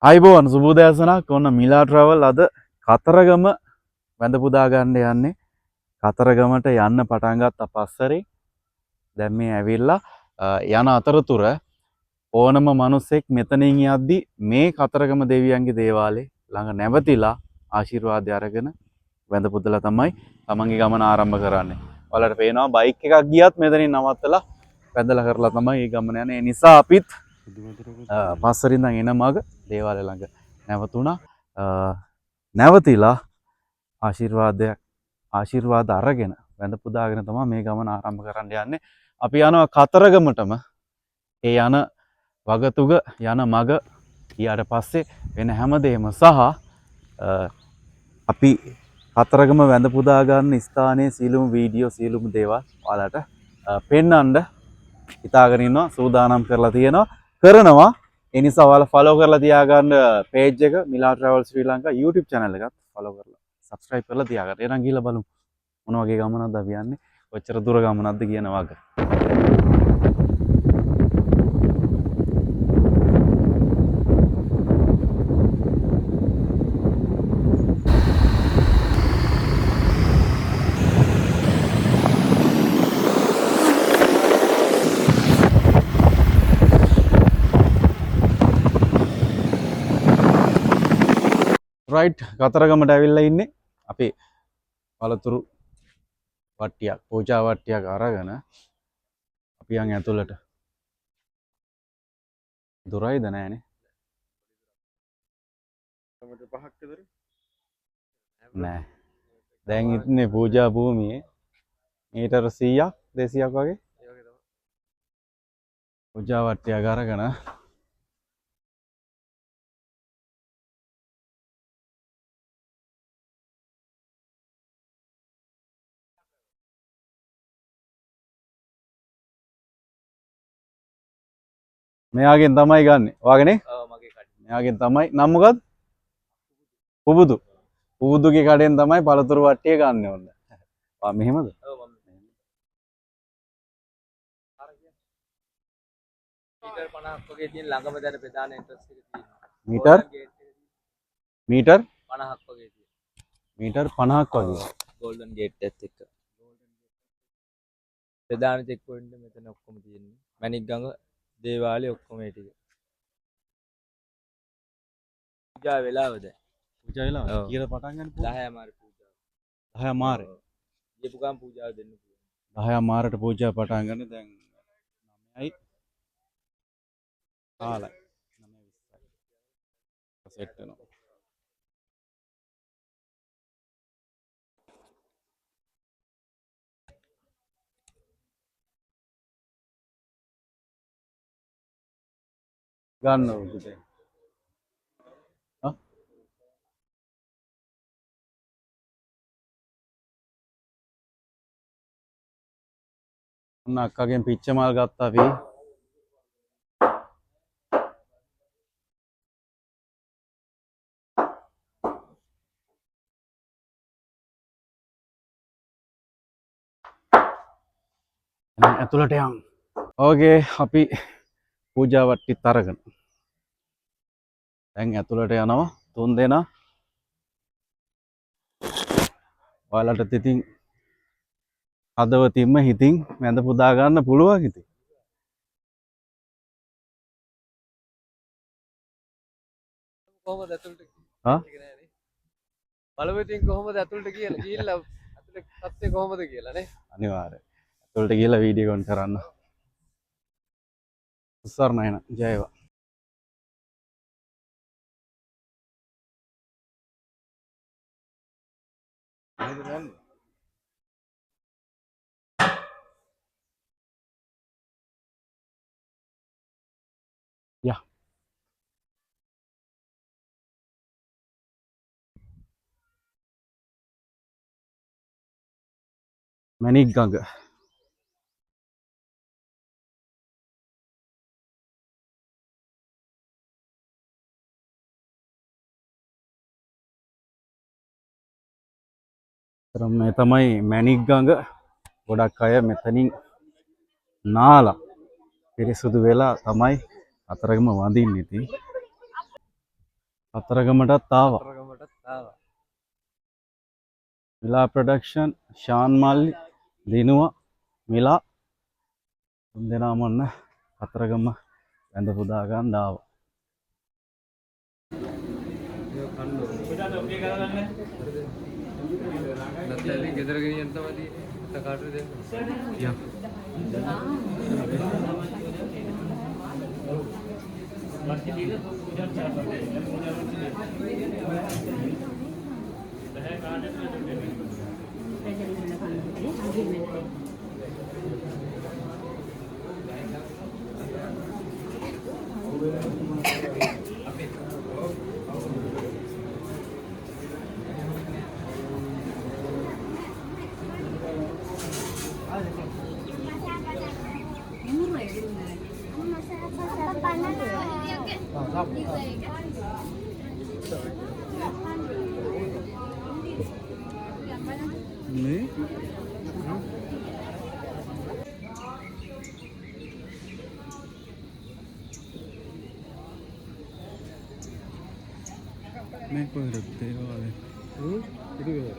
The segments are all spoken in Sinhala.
අයිබෝන් සුබෝදෑසනක් ඔන්න මිලා ට්‍රැවල් අද කතරගම වැඳ පුදා ගන්න යන්නේ. කතරගමට යන්න පටන් ගත්ත පස්සරේ දැන් මේ ඇවිල්ලා යන අතරතුර ඕනම මිනිසෙක් මෙතනින් යද්දි මේ කතරගම දෙවියන්ගේ දේවාලේ ළඟ නැවතිලා ආශිර්වාදය අරගෙන වැඳ පුදලා තමයි තමන්ගේ ගමන ආරම්භ කරන්නේ. ඔයාලට පේනවා බයික් එකක් ගියත් මෙතනින් නවත්තලා වැඳලා කරලා තමයි මේ ගමන යන්නේ. ඒ නිසා අපිත් පස්සරින් ඉඳන් එන මග දේවාලය ළඟ නැවතුණා. නැවතිලා ආශිර්වාද අරගෙන වැඳ පුදාගෙන තමයි මේ ගමන ආරම්භ කරන්න යන්නේ. අපි යනවා කතරගමටම. ඒ යන වගතුග යන මග ඊට පස්සේ වෙන හැමදේම සහ අපි කතරගම වැඳ පුදා ගන්න ස්ථානයේ සීලුම වීඩියෝ සීලුම දේවල් ඔයාලට පෙන්වන්න හිතාගෙන ඉන්නවා, සූදානම් කරලා කරනවා. ඒ නිසා ඔයාලා ෆලෝ කරලා තියාගන්න පේජ් එක මිලා ට්‍රැවල් ශ්‍රී ලංකා YouTube channel එකත් ෆලෝ කරලා subscribe කරලා තියාගන්න. එහෙනම් ගිහලා බලමු මොන වගේ ගමනක්ද අපි යන්නේ, කොච්චර දුර ගමනක්ද කියන වගේ. රයිට්, කතරගමට ඇවිල්ලා ඉන්නේ. අපි පළතුරු වට්ටියක්, පූජා වට්ටියක් අරගෙන අපි යන් ඇතුළට. දුරයිද නෑනේ? නෑ. දැන් ඉන්නේ පූජා භූමියේ මීටර 100ක් 200ක් වගේ පූජා වට්ටියක් අරගෙන මෙයාගෙන් තමයි ගන්නෙ. ඔයාගනේ? ඔව් මගේ කඩේ. මෙයාගෙන් තමයි. නම මොකද්ද? පුබුදු. පුබුදුගේ කඩෙන් තමයි පළතුරු වට්ටිය ගන්න ඕන. ආ මෙහෙමද? ඔව් මම මීටර් 50ක් වගේ තියෙන ළඟම දැන ප්‍රධාන එන්ට්‍රන්ස් එක තියෙනවා. මීටර් 50ක් වගේ තියෙනවා. මීටර් 50ක් වගේ. ගෝල්ඩන් ගේට් එකත් එක්ක. ප්‍රධාන චෙක් පොයින්ට් එක මෙතන ඔක්කොම තියෙන්නේ. මැණික් ගඟ දේවාලේ ඔක්කොම ඒ ටික. පූජා වෙලාව දැන්. පූජා වෙලාව කීයද පටන් ගන්න පුළුවන්? 10 මාර පූජාව. 10 මාර. ගියපු ගමන් පූජාව දෙන්න පුළුවන්. 10 මාරට පූජා පටන් ගන්න. දැන් 9යි කාලයි. 9:20යි. සෙට් වෙනවා. ගන්න උදේ. ඔන්න අක්කගෙන් පිච්ච මල් ගත්තා අපි. ඇතුළට යමු. ඕකේ, අපි පූජා වට්ටිත් අරගෙන දැන් ඇතුළට යනවා. 3 දෙනා. ඔයාලට ඉතින් හදවතින්ම හිතින් වැඳ පුදා ගන්න පුළුවන් ඉතින්. කොහොමද ඇතුළට ගියේ? බලවෙතින් කොහොමද ඇතුළට ගිහිල්ලා ඇතුළේ තත්ත්වය කොහොමද කියලා නේ? අනිවාර්යයෙන්. ඇතුළට ගිහිල්ලා වීඩියෝ කොන් කරන්න. උස්සාරණ එන ජයවා. යා. මැණික් ගඟ. මේ තමයි මැණික් ගඟ. ගොඩක් අය මෙතනින් නාලා පිරිසුදු වෙලා තමයි කතරගම වඳින්නේ ඉතින්. කතරගමටත් ආවා. මිලා ප්‍රොඩක්ෂන්, ෂාන් මල්ලි, දිනුවා, මිලා තුන්දෙනාම ඔන්න කතරගම වැඳ පුදා ගන්න ආවා. නැත්නම් ගෙදර ගෙනියන්න තමයි තියෙන්නේ. කාටද දෙන්න? යා. මේ මේ කොහෙද දේවාලේ? පිටිවෙහෙර.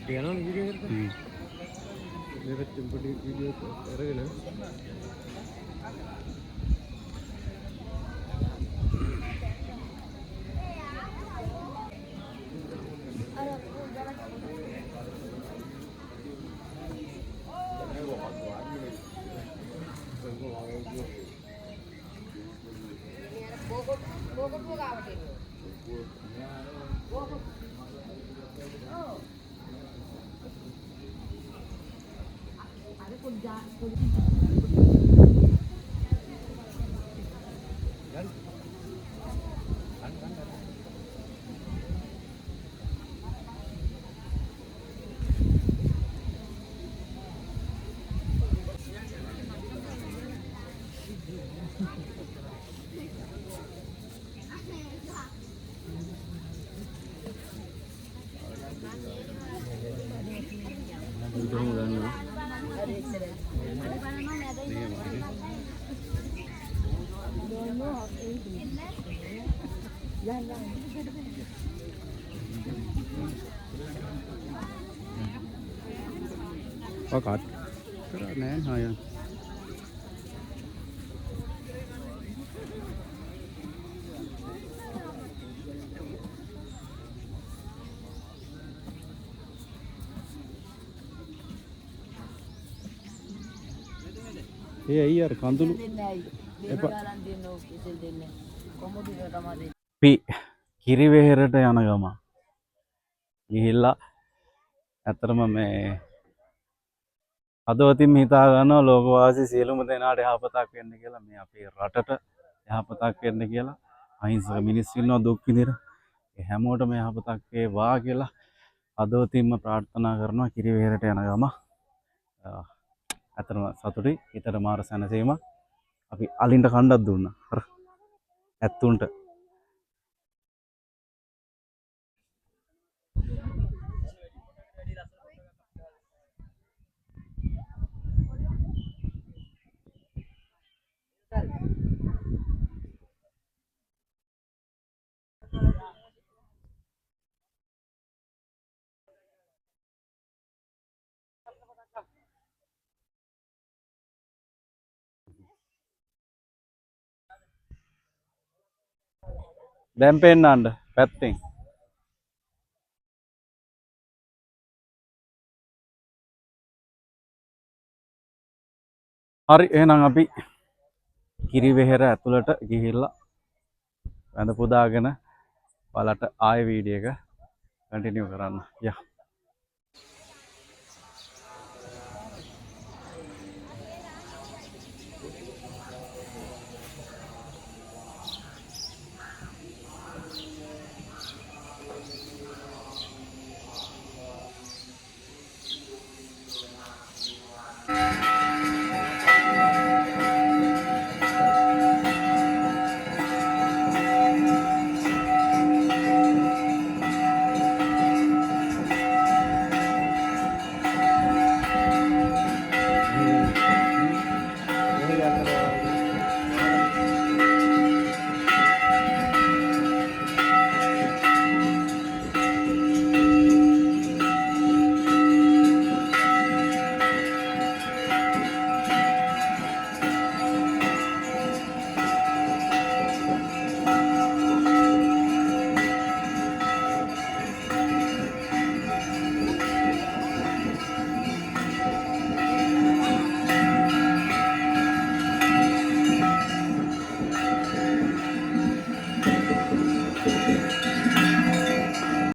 යනවනේ පිටිවෙහෙරට. මේ පැත්තෙන් පොඩි වීඩියෝ අරගෙන විදුහම ගන්නවා. Pakat. Kira nén hay. ඒ අයියාර කඳුළු අපි කිරිවෙහෙරට යන ගම ගිහිල්ලා ඇත්තටම මේ හදවතින්ම හිතා ගන්නවා ලෝකවාසී සියලුම දෙනාට යහපතක් වෙන්න කියලා, මේ අපේ රටට යහපතක් වෙන්න කියලා. අහිංසක මිනිස්සු ඉන්නවා දුක් විඳින. ඒ හැමෝටම යහපතක් වේවා කියලා හදවතින්ම ප්‍රාර්ථනා කරනවා කිරිවෙහෙරට යන ගම. ඇත්තටම සතුටුයි. හිතට මාර සැනසීමක්. අපි අලින්ට කණ්ඩක් දුන්නා. අර ඇත්තුන්ට. දැන් පෙන්නන්න පැත්තෙන්. හරි එහෙනම් අපි කිරිවෙහෙර ඇතුළට ගිහිල්ලා වැඳ පුදාගෙන බලට ආයෙ වීඩියෝ එක කන්ටිනියු කරන්න. යා